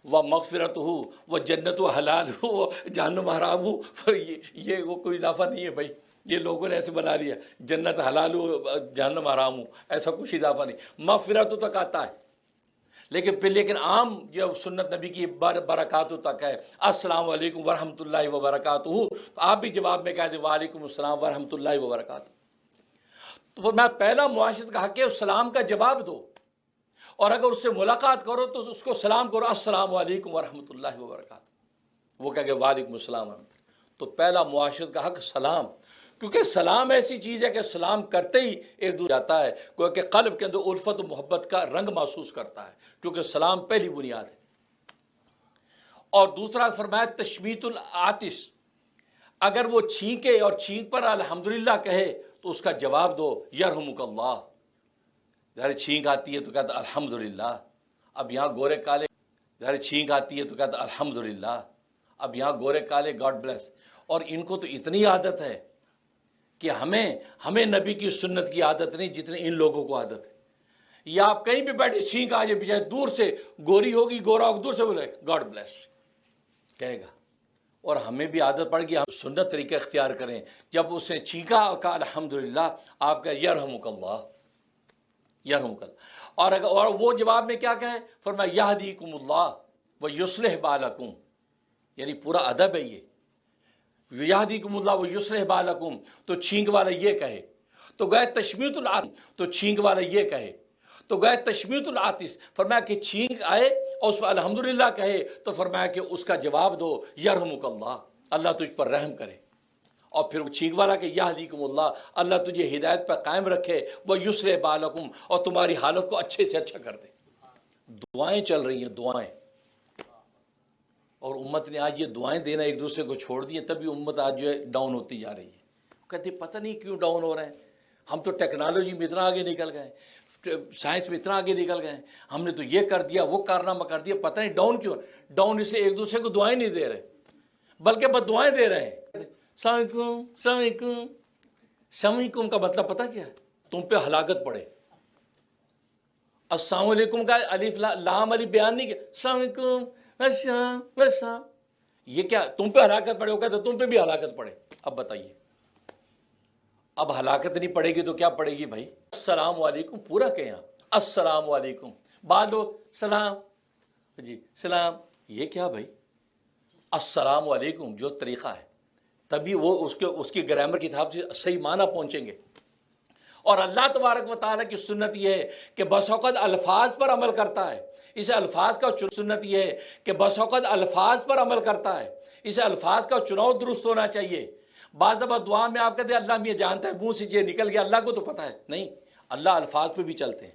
ومغفرتہ وجنت و حلال ہو جہنم حرام ہو، یہ وہ کوئی اضافہ نہیں ہے بھائی، یہ لوگوں نے ایسے بنا لیا، جنت حلال ہو جہنم حرام ہو، ایسا کچھ اضافہ نہیں، مغفرت تک آتا ہے، لیکن عام جو سنت نبی کی برکاتوں تک ہے، السلام علیکم ورحمۃ اللہ وبرکاتہ، تو آپ بھی جواب میں کہہ دیں وعلیکم السلام ورحمۃ اللہ وبرکاتہ۔ تو میں پہلا معاشرت کا حق ہے اس سلام کا جواب دو، اور اگر اس سے ملاقات کرو تو اس کو سلام کرو السلام علیکم ورحمۃ اللہ وبرکاتہ، وہ کہہ کہ وعلیکم السلام ورحمۃ اللہ۔ تو پہلا معاشرت کا حق سلام، کیونکہ سلام ایسی چیز ہے کہ سلام کرتے ہی ایک دوسرے جاتا ہے، کیونکہ قلب کے اندر الفت و محبت کا رنگ محسوس کرتا ہے، کیونکہ سلام پہلی بنیاد ہے۔ اور دوسرا فرمایا تشمیت العاطس، اگر وہ چھینکے اور چھینک پر الحمدللہ کہے تو اس کا جواب دو یرحمک اللہ، ظاہر چھینک آتی ہے تو کہتا الحمدللہ، اب یہاں گورے کالے، ظاہر چھینک آتی ہے تو کہتا الحمدللہ، اب یہاں گورے کالے گاڈ بلیس، اور ان کو تو اتنی عادت ہے کہ ہمیں نبی کی سنت کی عادت نہیں جتنی ان لوگوں کو عادت ہے، یا آپ کہیں بھی بیٹھے چھینک آ جائے بجائے دور سے، گوری ہوگی گورا ہوگی دور سے بولے گاڈ بلیس کہے گا، اور ہمیں بھی عادت پڑ گئی ہم سنت طریقہ اختیار کریں، جب اس نے چھینکا کہا الحمدللہ آپ کہا یرحمک اللہ، یرحمک اللہ، اور وہ جواب میں کیا کہے فرمایا یہدیکم اللہ ویصلح بالکم، یعنی پورا ادب ہے یہ، یہدیکم اللہ ویصلح بالکم، تو چھینک والا یہ کہے، تو گئے تشمیت العاطس، تو چھینک والا یہ کہے، تو گئے تشمیت العاطس، فرمایا کہ چھینک آئے اور اس پر الحمدللہ کہے تو فرمایا کہ اس کا جواب دو یرحمک اللہ، اللہ تجھ پر رحم کرے، اور پھر وہ چھینک والا کہ یہدیکم اللہ، اللہ تجھے ہدایت پر قائم رکھے، ویصلح بالکم، اور تمہاری حالت کو اچھے سے اچھا کر دے۔ دعائیں چل رہی ہیں، دعائیں، اور امت نے آج یہ دعائیں دینا ایک دوسرے کو چھوڑ دی ہیں، تبھی امت آج جو ہے ڈاؤن ہوتی جا رہی ہے، کہتے پتہ نہیں کیوں ڈاؤن ہو رہے ہیں، ہم تو ٹیکنالوجی میں اتنا آگے نکل گئے، سائنس میں اتنا آگے نکل گئے، ہم نے تو یہ کر دیا وہ کارنامہ کر دیا، پتہ نہیں ڈاؤن کیوں، ڈاؤن اس لیے ایک دوسرے کو دعائیں نہیں دے رہے بلکہ بد دعائیں دے رہے ہیں۔ السلام علیکم، السلام علیکم، السلام علیکم کا مطلب پتہ کیا ہے؟ تم پہ ہلاکت پڑے۔ السلام علیکم کا الف لام الف بیان نہیں کیا، السلام علیکم السلام، یہ کیا تم پہ ہلاکت پڑے؟ وہ کہتے تم پہ بھی ہلاکت پڑے۔ اب بتائیے، اب ہلاکت نہیں پڑے گی تو کیا پڑے گی بھائی؟ السلام علیکم پورا کہیں آپ السلام علیکم، بعد لوگ سلام جی سلام، یہ کیا بھائی؟ السلام علیکم جو طریقہ ہے تبھی وہ اس کی گرامر کی حساب سے صحیح معنی پہنچیں گے۔ اور اللہ تبارک و تعالیٰ کی سنت یہ ہے کہ بس اوقات الفاظ پر عمل کرتا ہے، اسے الفاظ کا سنت یہ ہے کہ بس اوقات الفاظ پر عمل کرتا ہے، اسے الفاظ کا چناؤ درست ہونا چاہیے۔ بعض دفعہ دعا میں آپ کہتے ہیں اللہ مجھے جانتا ہے، منہ سے یہ نکل گیا، اللہ کو تو پتہ ہے، نہیں، اللہ الفاظ پہ بھی چلتے ہیں۔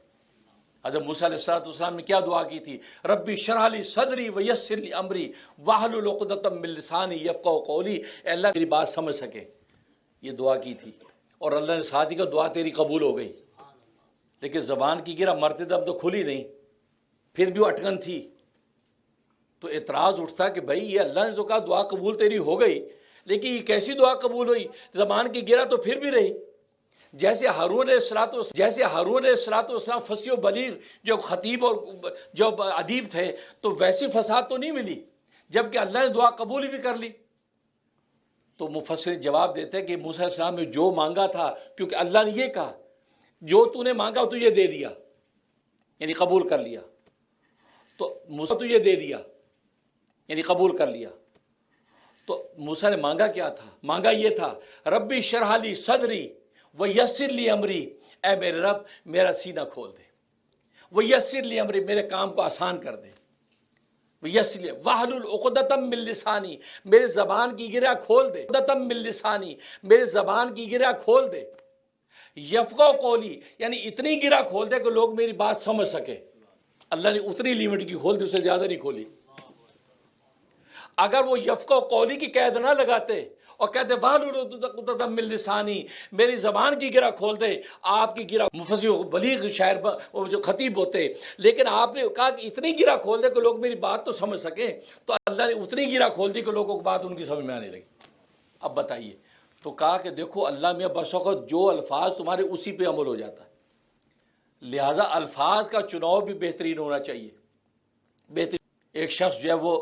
حضرت موسیٰ علیہ السلام نے کیا دعا کی تھی؟ ربی اشرح لی صدری ویسر لی امری واحلل عقدۃ من لسانی یفقہوا قولی، اے اللہ میری بات سمجھ سکے، یہ دعا کی تھی، اور اللہ نے ساتھ ہی کا دعا تیری قبول ہو گئی، لیکن زبان کی گرہ مرتے دم تو کھلی نہیں، پھر بھی وہ اٹکن تھی، تو اعتراض اٹھتا کہ بھائی یہ اللہ نے تو کہا دعا قبول تیری ہو گئی، لیکن یہ کیسی دعا قبول ہوئی؟ زبان کی گرہ تو پھر بھی رہی۔ جیسے ہارون علیہ السلام فصیح و بلیغ جو خطیب اور جو ادیب تھے، تو ویسی فصاحت تو نہیں ملی، جبکہ اللہ نے دعا قبول بھی کر لی۔ تو مفسر جواب دیتے ہیں کہ موسیٰ علیہ السلام نے جو مانگا تھا، کیونکہ اللہ نے یہ کہا جو تو نے مانگا وہ تجھے دے دیا، یعنی قبول کر لیا، تو موسیٰ تجھے دے دیا یعنی قبول کر لیا۔ تو موسیٰ نے مانگا کیا تھا؟ مانگا یہ تھا ربی اشرح لی صدری ویسر لی امری، اے میرے رب میرا سینہ کھول دے، ویسر لی امری میرے کام کو آسان کر دے، ویسر لی واحلل عقدۃ من لسانی میرے زبان کی گرہ کھول دے، عقدۃ من لسانی میرے زبان کی گرہ کھول دے، یفقہوا قولی یعنی اتنی گرہ کھول دے کہ لوگ میری بات سمجھ سکے۔ اللہ نے اتنی لیمٹ کی کھول دی، اسے زیادہ نہیں کھولی۔ اگر وہ یفقہ قولی کی قید نہ لگاتے اور کہتے وَاحْلُلْ مِن لِسَانِی، میری زبان کی گرہ کھول دے، آپ کی گرہ مفسر بلیغ شاعر وہ جو خطیب ہوتے، لیکن آپ نے کہا کہ اتنی گرہ کھول دے کہ لوگ میری بات تو سمجھ سکیں، تو اللہ نے اتنی گرہ کھول دی کہ لوگوں کو بات ان کی سمجھ میں آنے لگی۔ اب بتائیے، تو کہا کہ دیکھو اللہ میاں بس وقت جو الفاظ تمہارے اسی پہ عمل ہو جاتا ہے، لہٰذا الفاظ کا چناؤ بھی بہترین ہونا چاہیے، بہترین۔ ایک شخص جو ہے وہ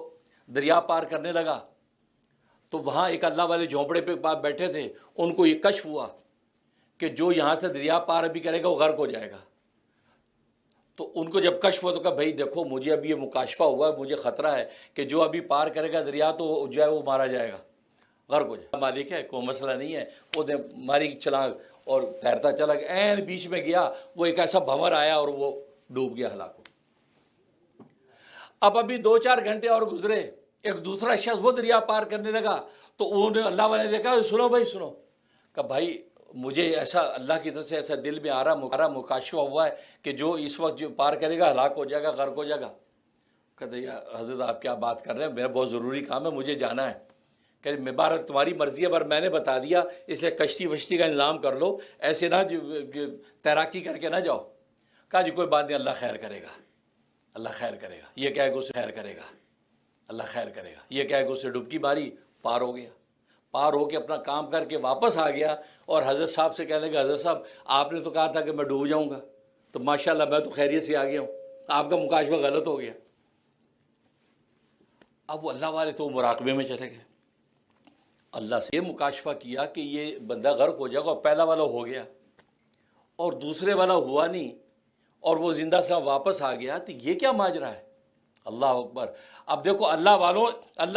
دریا پار کرنے لگا، تو وہاں ایک اللہ والے جھونپڑے پہ بیٹھے تھے، ان کو یہ کشف ہوا کہ جو یہاں سے دریا پار ابھی کرے گا وہ غرق ہو جائے گا۔ تو ان کو جب کشف ہوا تو کہا بھائی دیکھو مجھے ابھی یہ مکاشفہ ہوا ہے، مجھے خطرہ ہے کہ جو ابھی پار کرے گا دریا تو جو ہے وہ مارا جائے گا، غرق ہو جائے گا۔ مالک ہے، کوئی مسئلہ نہیں ہے، وہ ماری چھلانگ اور تیرتا چلا گیا، عین بیچ میں گیا، وہ ایک ایسا بھنور آیا اور وہ ڈوب گیا، ہلاک ہو۔ اب ابھی 2-4 گھنٹے اور گزرے، ایک دوسرا شخص وہ دریا پار کرنے لگا، تو انہوں نے اللہ والے نے کہا سنو بھائی سنو، کہ بھائی مجھے ایسا اللہ کی طرف سے ایسا دل میں آ رہا مکاشفہ ہوا ہے کہ جو اس وقت جو پار کرے گا ہلاک ہو جائے گا، غرق ہو جائے گا۔ کہتے یا حضرت آپ کیا بات کر رہے ہیں، میرا بہت ضروری کام ہے، مجھے جانا ہے۔ کہ مبارک تمہاری مرضی ہے، پر میں نے بتا دیا اس لیے کشتی وشتی کا انتظام کر لو، ایسے نہ تیراکی کر کے نہ جاؤ۔ کہا جی کوئی بات نہیں، اللہ خیر کرے گا، اللہ خیر کرے گا، یہ کہہ کہ اسے خیر کرے گا، اللہ خیر کرے گا، یہ کہہ کہ اسے ڈبکی ماری، پار ہو گیا۔ پار ہو کے اپنا کام کر کے واپس آ گیا، اور حضرت صاحب سے کہنے لگا حضرت صاحب آپ نے تو کہا تھا کہ میں ڈوب جاؤں گا، تو ماشاءاللہ میں تو خیریت سے آ گیا ہوں، آپ کا مکاشفہ غلط ہو گیا۔ اب وہ اللہ والے تو مراقبے میں چلے گئے، اللہ سے یہ مکاشفہ کیا کہ یہ بندہ غرق ہو جائے گا، اور پہلا والا ہو گیا اور دوسرے والا ہوا نہیں، اور وہ زندہ سے واپس آ گیا، تو یہ کیا ماجرا ہے؟ اللہ اکبر۔ اب دیکھو اللہ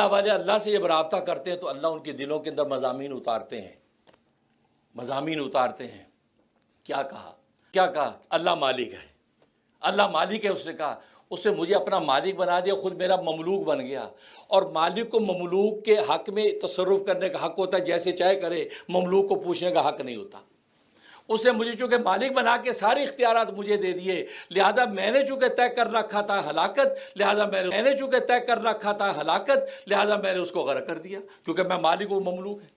والے اللہ سے جب رابطہ کرتے ہیں تو اللہ ان کے دلوں کے اندر مضامین اتارتے ہیں، مضامین اتارتے ہیں۔ کیا کہا؟ اللہ مالک ہے، اللہ مالک ہے۔ اس نے کہا، اس نے مجھے اپنا مالک بنا دیا، خود میرا مملوک بن گیا، اور مالک کو مملوک کے حق میں تصرف کرنے کا حق ہوتا ہے، جیسے چاہے کرے، مملوک کو پوچھنے کا حق نہیں ہوتا۔ اس نے مجھے چونکہ مالک بنا کے سارے اختیارات مجھے دے دیے، لہذا میں نے چونکہ طے کر رکھا تھا ہلاکت، لہذا میں نے چونکہ طے کر رکھا تھا ہلاکت، لہذا میں نے اس کو غرق کر دیا، کیونکہ میں مالک و مملوک ہے۔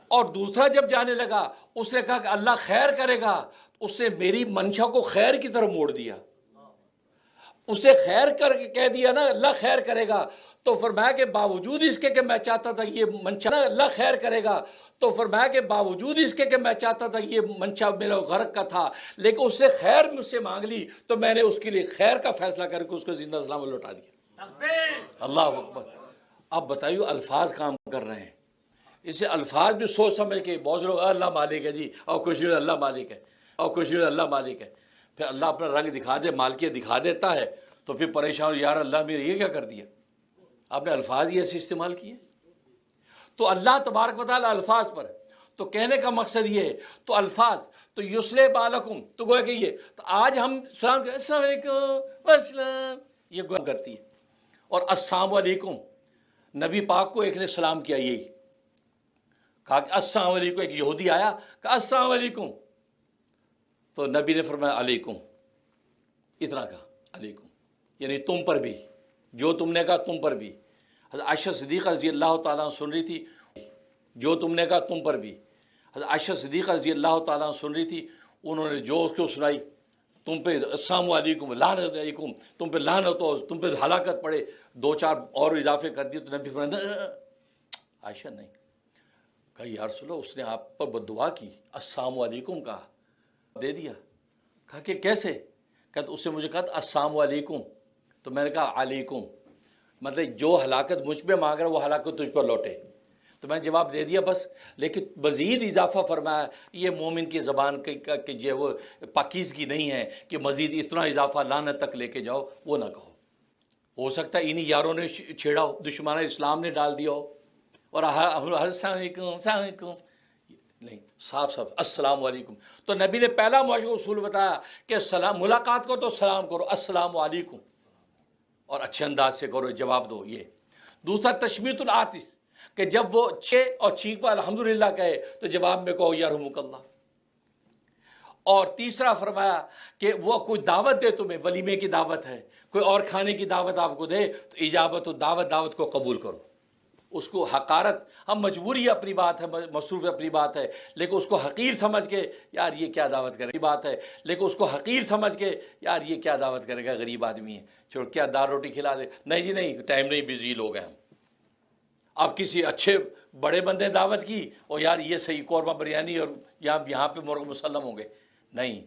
اور دوسرا جب جانے لگا، اس نے کہا کہ اللہ خیر کرے گا، اس نے میری منشا کو خیر کی طرف موڑ دیا، اسے خیر کر کے کہہ دیا نا اللہ خیر کرے گا، تو فرمایا کہ باوجود اس کے کہ میں چاہتا تھا یہ منشا نا اللہ خیر کرے گا، تو فرمایا کہ باوجود اس کے کہ میں چاہتا تھا یہ منشا میرا غرق کا تھا، لیکن اس نے خیر مجھ سے مانگ لی، تو میں نے اس کے لیے خیر کا فیصلہ کر کے اس کو زندہ سلامت لوٹا دیا۔ اللہ اکبر۔ اب بتائیے الفاظ کام کر رہے ہیں، اسے الفاظ بھی سوچ سمجھ کے، بہت سے لوگ اللہ مالک ہے جی، اور کچھ نہیں اللہ مالک ہے، اور کچھ نہیں اللہ مالک ہے، پھر اللہ اپنا رنگ دکھا دے، مالکیت دکھا دیتا ہے تو پھر پریشان، یار اللہ میرے یہ کیا کر دیا، آپ نے الفاظ ہی ایسے استعمال کیے۔ تو اللہ تبارک و تعالیٰ الفاظ پر، تو کہنے کا مقصد یہ ہے، تو الفاظ تو یصلح بالکم، تو گویا کہ یہ تو آج ہم سلام السلام علیکم السلام، یہ گویا کرتی ہے، اور السلام علیکم نبی پاک کو ایک نے سلام کیا، یہی کہا کہ السلام علیکم، ایک یہودی آیا کہا السلام علیکم، تو نبی نے فرمایا علیکم، اتنا کہا علیکم، یعنی تم پر بھی، جو تم نے کہا تم پر بھی۔ حضرت عائشہ صدیقہ رضی اللہ تعالیٰ عنہ سن رہی تھی، جو تم نے کہا تم پر بھی۔ حضرت عائشہ صدیقہ رضی اللہ تعالیٰ عنہ سن رہی تھی، انہوں نے جو اس کو سنائی، تم پہ السلام علیکم، لعنت علیکم، تم پہ لعنت ہو، تم پہ ہلاکت پڑے، 2-4 اور اضافے کر دیے، تو نبی فرمایا عائشہ نہیں، کہا یا رسول اللہ اس نے آپ پر بددعا کی، السلام علیکم کہا، دے دیا۔ کہا کہ کیسے؟ کہا اس نے مجھے کہا السلام علیکم، تو میں نے کہا علیکم، مطلب جو ہلاکت مجھ پہ مانگ رہا ہے وہ ہلاکت تجھ پر لوٹے، تو میں نے جواب دے دیا بس، لیکن مزید اضافہ فرمایا، یہ مومن کی زبان کہ جو وہ پاکیزگی نہیں ہے کہ مزید اتنا اضافہ لعنت تک لے کے جاؤ، وہ نہ کہو، ہو سکتا ہے انہی یاروں نے چھیڑا ہو، دشمنان اسلام نے ڈال دیا ہو، اور ہر السلام علیکم السلام علیکم، نہیں، صاف السلام علیکم۔ تو نبی نے پہلا معاشرہ اصول بتایا کہ سلام، ملاقات کو تو سلام کرو، السلام علیکم، اور اچھے انداز سے کرو، جواب دو۔ یہ دوسرا تشمیت العاطس، کہ جب وہ چھے اور چھینک پر الحمدللہ کہے تو جواب میں کہو یرحمک اللہ۔ اور تیسرا فرمایا کہ وہ کوئی دعوت دے تمہیں، ولیمے کی دعوت ہے، کوئی اور کھانے کی دعوت آپ کو دے تو اجابت و دعوت کو قبول کرو. اس کو حقارت، ہم مجبوری اپنی بات ہے، مصروف اپنی بات ہے، لیکن اس کو حقیر سمجھ کے یار یہ کیا دعوت کرے گی بات ہے، لیکن اس کو حقیر سمجھ کے یار یہ کیا دعوت کرے گا، غریب آدمی ہے، چھوڑ کیا دال روٹی کھلا دے. نہیں جی نہیں، ٹائم نہیں، بزی لوگ ہیں ہم. اب کسی اچھے بڑے بندے دعوت کی اور یار یہ صحیح قورمہ بریانی اور یہاں پہ مرغ مسلم ہوں گے، نہیں.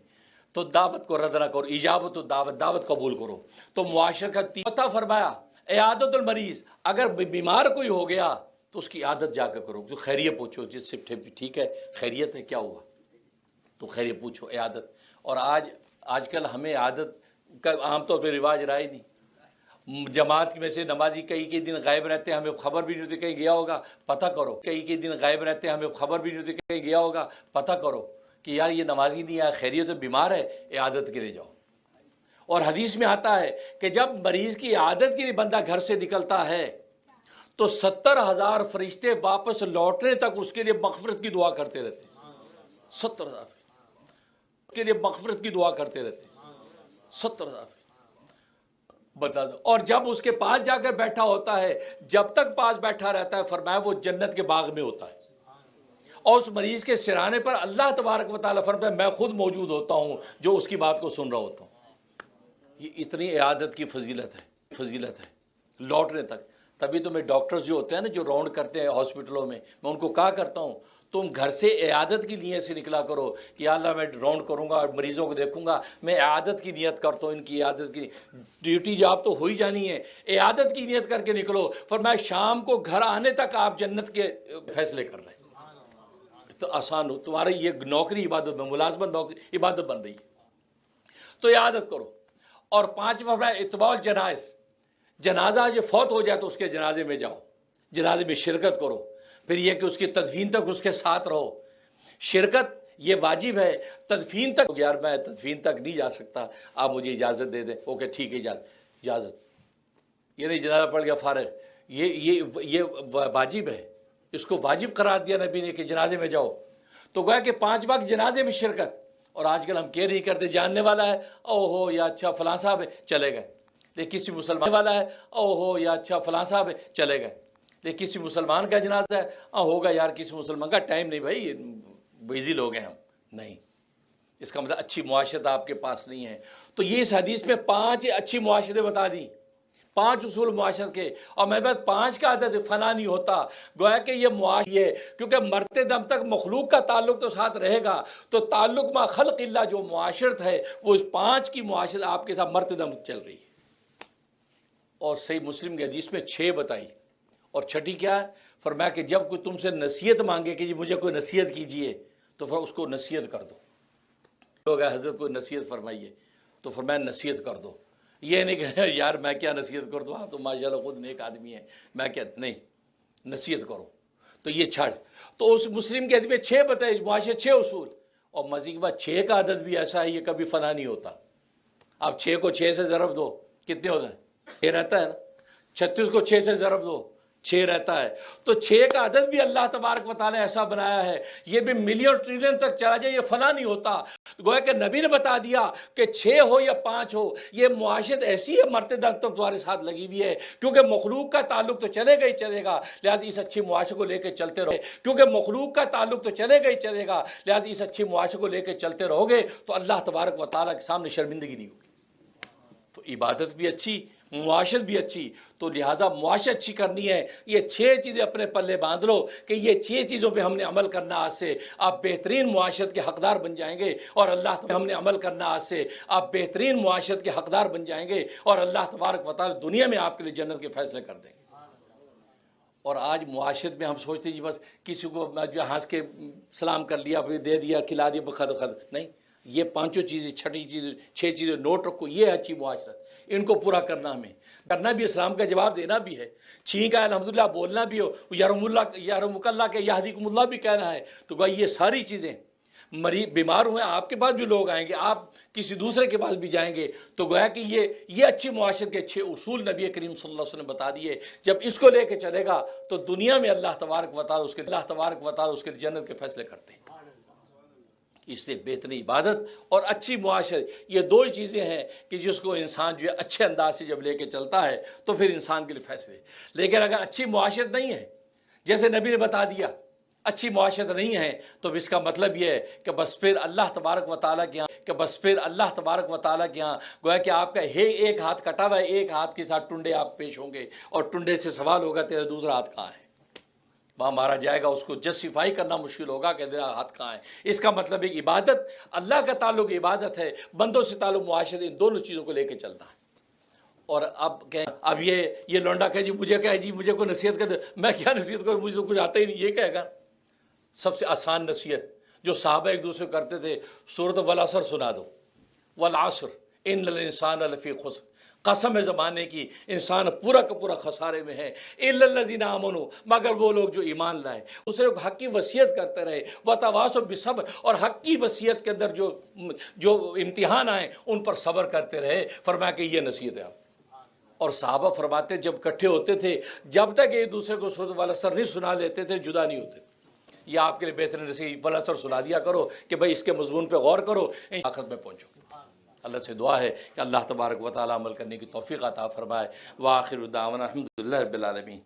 تو دعوت کو رد نہ کرو، اجابت و دعوت قبول کرو. تو معاشرہ کا عطا فرمایا عیادت المریض، اگر بیمار کوئی ہو گیا تو اس کی عادت جا کر کرو، تو خیریت پوچھو، جس سے ٹھیک ہے، خیریت ہے، کیا ہوا، تو خیریت پوچھو، عیادت. اور آج کل ہمیں عادت کا عام طور پہ رواج رہا ہی نہیں. جماعت میں سے نمازی کئی دن غائب رہتے ہیں، ہمیں خبر بھی نہیں ہوتی کہیں گیا ہوگا، پتہ کرو. کئی دن غائب رہتے ہیں، ہمیں خبر بھی نہیں ہوتی کہیں گیا ہوگا، پتہ کرو کہ یار یہ نمازی نہیں آیا، خیریت ہے، بیمار ہے، عیادت کے لیے جاؤ. اور حدیث میں آتا ہے کہ جب مریض کی عادت کے لیے بندہ گھر سے نکلتا ہے تو 70,000 فرشتے واپس لوٹنے تک اس کے لیے مغفرت کی دعا کرتے رہتے ہیں. 70,000 کے لیے مغفرت کی دعا کرتے رہتے ہیں. 70,000 بتا دو. اور جب اس کے پاس جا کر بیٹھا ہوتا ہے، جب تک پاس بیٹھا رہتا ہے، فرمایا وہ جنت کے باغ میں ہوتا ہے. اور اس مریض کے سرانے پر اللہ تبارک و تعالیٰ فرمایا میں خود موجود ہوتا ہوں جو اس کی بات کو سن رہا ہوتا ہوں. یہ اتنی عیادت کی فضیلت ہے لوٹنے تک. تبھی تو میں ڈاکٹرز جو ہوتے ہیں نا، جو راؤنڈ کرتے ہیں ہاسپٹلوں میں ان کو کہا کرتا ہوں تم گھر سے عیادت کی نیت سے نکلا کرو کہ یا اللہ میں راؤنڈ کروں گا اور مریضوں کو دیکھوں گا، میں عیادت کی نیت کرتا ہوں، ان کی عیادت کی ڈیوٹی جاب تو ہو ہی جانی ہے، عیادت کی نیت کر کے نکلو. فرمایا شام کو گھر آنے تک آپ جنت کے فیصلے کر رہے ہیں. تو آسان ہو تمہاری یہ نوکری عبادت میں، ملازمت نوکری عبادت بن رہی ہے. تو عیادت کرو. اور 5واں اتباع الجنائز، جنازہ جو فوت ہو جائے تو اس کے جنازے میں جاؤ، جنازے میں شرکت کرو. پھر یہ کہ اس کی تدفین تک اس کے ساتھ رہو. شرکت یہ واجب ہے. تدفین تک یار میں تدفین تک نہیں جا سکتا، آپ مجھے اجازت دے دیں. اوکے ٹھیک ہے، اجازت. یہ نہیں جنازہ پڑھ گیا فارغ، یہ واجب ہے. اس کو واجب قرار دیا نبی نے کہ جنازے میں جاؤ. تو گویا کہ 5 وقت جنازے میں شرکت. اور آج کل ہم کہہ نہیں کرتے، جاننے والا ہے او ہو یا اچھا فلاں صاحب ہے چلے گئے. لیکن کسی مسلمان والا ہے او ہو یا اچھا فلاں صاحب ہے چلے گئے. لیکن کسی مسلمان کا جنازہ ہے ہوگا یار کسی مسلمان کا، ٹائم نہیں بھائی، بیزی لوگ ہیں ہم. نہیں، اس کا مطلب اچھی معاشرت آپ کے پاس نہیں ہے. تو یہ اس حدیث میں 5 اچھی معاشرے بتا دی، 5 اصول معاشرت کے. اور میں بات 5 کا عدد فنا نہیں ہوتا، گویا کہ یہ معاشرے کیونکہ مرتے دم تک مخلوق کا تعلق تو ساتھ رہے گا. تو تعلق ما خلق اللہ جو معاشرت ہے وہ اس 5 کی معاشرت آپ کے ساتھ مرتے دم چل رہی ہے. اور صحیح مسلم کی حدیث میں 6 بتائی. اور چھٹی کیا ہے؟ فرمایا کہ جب کوئی تم سے نصیحت مانگے کہ جی مجھے کوئی نصیحت کیجئے تو پھر اس کو نصیحت کر دو. لوگ حضرت کو نصیحت فرمائیے تو فرمایا نصیحت کر دو. یہ نہیں کہ یار میں کیا نصیحت کر دوں، آپ تو ماشاءاللہ خود نیک آدمی ہیں، میں کیا، نہیں، نصیحت کرو. تو یہ چھڑ. تو اس مسلم کے حدیث میں 6 بتائے معاشرے 6 اصول. اور مزید کے بعد 6 کا عدد بھی ایسا ہے یہ کبھی فنا نہیں ہوتا. آپ 6 کو 6 سے ضرب دو کتنے ہوتا ہے؟ 6 رہتا ہے نا. 36 کو 6 سے ضرب دو 6 رہتا ہے. تو 6 کا عدد بھی اللہ تبارک و تعالیٰ ایسا بنایا ہے، یہ بھی ملین ٹریلین تک چلا جائے یہ فنا نہیں ہوتا. گویا کہ نبی نے بتا دیا کہ 6 ہو یا 5 ہو، یہ معاشرت ایسی ہے مرتے دم تک تمہارے ساتھ لگی ہوئی ہے. کیونکہ مخلوق کا تعلق تو چلے گا ہی چلے گا، لہٰذا اس اچھی معاشرے کو لے کے چلتے رہو. کیونکہ مخلوق کا تعلق تو چلے گا ہی چلے گا، لہٰذا اس اچھی معاشرے کو لے کے چلتے رہو گے تو اللہ تبارک و تعالیٰ کے سامنے شرمندگی نہیں ہوگی. تو عبادت بھی اچھی، معاشرت بھی اچھی. تو لہذا معاشرت اچھی کرنی ہے. یہ 6 چیزیں اپنے پلے باندھ لو کہ یہ 6 چیزوں پہ ہم نے عمل کرنا، آج سے آپ بہترین معاشرت کے حقدار بن جائیں گے. اور اللہ ہم نے عمل کرنا، آج سے آپ بہترین معاشرت کے حقدار بن جائیں گے. اور اللہ تبارک و تعالی دنیا میں آپ کے لیے جنت کے فیصلے کر دیں گے. اور آج معاشرت میں ہم سوچتے ہیں جی بس کسی کو جو ہنس کے سلام کر لیا، پھر دے دیا، کھلا دیا، بخد نہیں. یہ 5 چیزیں، 6 چیزیں، 6 چیزیں نوٹ رکھو. یہ ہے اچھی معاشرت، ان کو پورا کرنا، ہمیں کرنا بھی، اسلام کا جواب دینا بھی ہے. چھینک ہے الحمدللہ بولنا بھی ہو، یارحمک اللہ کے یہدیکم اللہ بھی کہنا ہے. تو بھائی یہ ساری چیزیں، مریض بیمار ہوئے آپ کے پاس بھی لوگ آئیں گے، آپ کسی دوسرے کے پاس بھی جائیں گے. تو گویا کہ یہ اچھی معاشرت کے 6 اصول نبی کریم صلی اللہ علیہ وسلم بتا دیے. جب اس کو لے کے چلے گا تو دنیا میں اللہ تبارک و تعالی اس کے جنت کے فیصلے کرتے ہیں. اس لیے بہترین عبادت اور اچھی معاشرت، یہ دو ہی چیزیں ہیں کہ جس کو انسان جو ہے اچھے انداز سے جب لے کے چلتا ہے تو پھر انسان کے لیے فیصلے۔ لیکن اگر اچھی معاشرت نہیں ہے، جیسے نبی نے بتا دیا اچھی معاشرت نہیں ہے، تو اس کا مطلب یہ ہے کہ بس پھر اللہ تبارک و تعالیٰ کے یہاں گویا کہ آپ کا ایک ہاتھ کٹا ہوا ہے، ایک ہاتھ کے ساتھ ٹنڈے آپ پیش ہوں گے، اور ٹنڈے سے سوال ہوگا تیرا دوسرا ہاتھ کہاں ہے؟ وہاں مارا جائے گا، اس کو جسٹیفائی کرنا مشکل ہوگا کہ تیرا ہاتھ کہاں ہے۔ اس کا مطلب ایک عبادت، اللہ کا تعلق عبادت ہے، بندوں سے تعلق معاشرت، ان دونوں چیزوں کو لے کے چلنا ہے۔ اور اب یہ لونڈا کہ جی مجھے کہے جی مجھے کوئی نصیحت کر دے، میں کیا نصیحت کروں، مجھے تو کچھ آتا ہی نہیں، یہ کہے گا۔ سب سے آسان نصیحت جو صحابہ ایک دوسرے کو کرتے تھے، سورۃ والعصر سنا دو، والعصر ان الانسان لفی خسر، قسم ہے زمانے کی انسان پورا کا پورا خسارے میں ہے، الا الذین آمنوا، مگر وہ لوگ جو ایمان لائے، دوسرے کو حق کی وصیت کرتے رہے، وتواصوا بالصبر، اور حق کی وصیت کے اندر جو امتحان آئے ان پر صبر کرتے رہے۔ فرمایا کہ یہ نصیحت ہے۔ اور صحابہ فرماتے جب اکٹھے ہوتے تھے، جب تک ایک دوسرے کو سورۃ والعصر نہیں سنا لیتے تھے، جدا نہیں ہوتے۔ یہ آپ کے لیے بہترین نصیحت، والعصر سنا دیا کرو کہ بھائی اس کے مضمون پہ غور کرو، آخرت میں پہنچو۔ اللہ سے دعا ہے کہ اللہ تبارک و تعالی عمل کرنے کی توفیق عطا فرمائے۔ وآخر دعوانا الحمدللہ رب العالمین۔